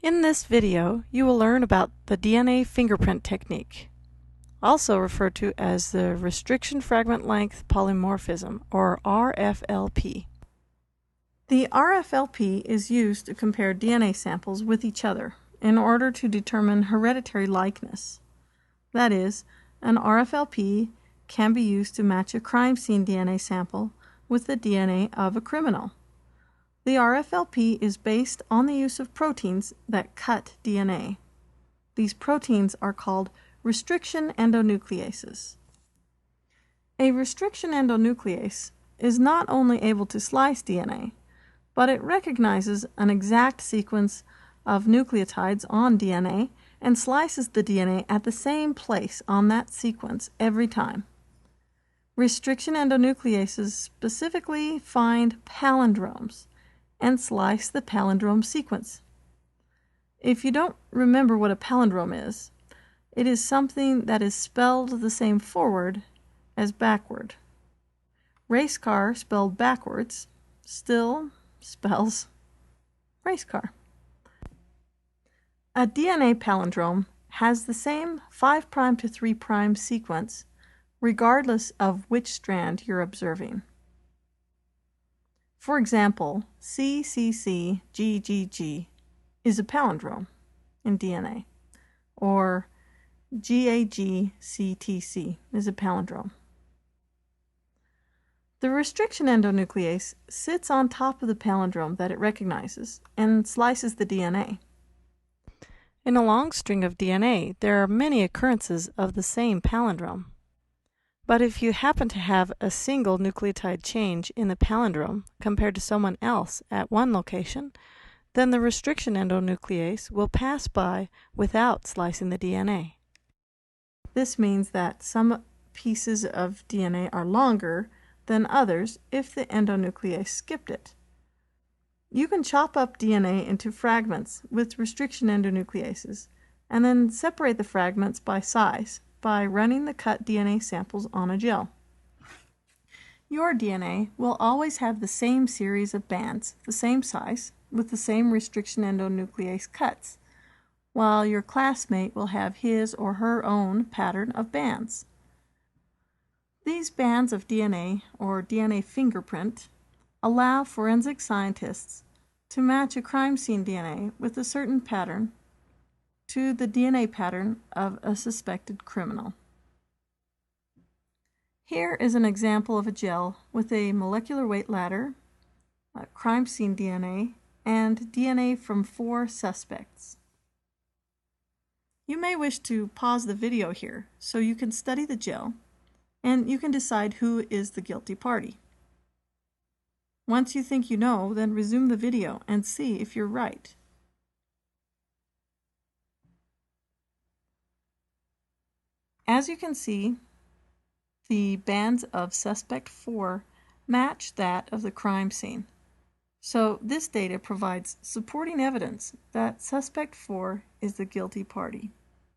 In this video, you will learn about the DNA fingerprint technique, also referred to as the restriction fragment length polymorphism, or RFLP. The RFLP is used to compare DNA samples with each other in order to determine hereditary likeness. That is, an RFLP can be used to match a crime scene DNA sample with the DNA of a criminal. The RFLP is based on the use of proteins that cut DNA. These proteins are called restriction endonucleases. A restriction endonuclease is not only able to slice DNA, but it recognizes an exact sequence of nucleotides on DNA and slices the DNA at the same place on that sequence every time. Restriction endonucleases specifically find palindromes and slice the palindrome sequence. If you don't remember what a palindrome is, it is something that is spelled the same forward as backward. Race car spelled backwards still spells race car. A DNA palindrome has the same 5' to 3' sequence regardless of which strand you're observing. For example, CCCGGG is a palindrome in DNA, or GAGCTC is a palindrome. The restriction endonuclease sits on top of the palindrome that it recognizes and slices the DNA. In a long string of DNA, there are many occurrences of the same palindrome. But if you happen to have a single nucleotide change in the palindrome compared to someone else at one location, then the restriction endonuclease will pass by without slicing the DNA. This means that some pieces of DNA are longer than others if the endonuclease skipped it. You can chop up DNA into fragments with restriction endonucleases and then separate the fragments by size by running the cut DNA samples on a gel. Your DNA will always have the same series of bands, the same size, with the same restriction endonuclease cuts, while your classmate will have his or her own pattern of bands. These bands of DNA, or DNA fingerprint, allow forensic scientists to match a crime scene DNA with a certain pattern to the DNA pattern of a suspected criminal. Here is an example of a gel with a molecular weight ladder, crime scene DNA, and DNA from 4 suspects. You may wish to pause the video here so you can study the gel and you can decide who is the guilty party. Once you think you know, then resume the video and see if you're right. As you can see, the bands of suspect 4 match that of the crime scene. So this data provides supporting evidence that suspect 4 is the guilty party.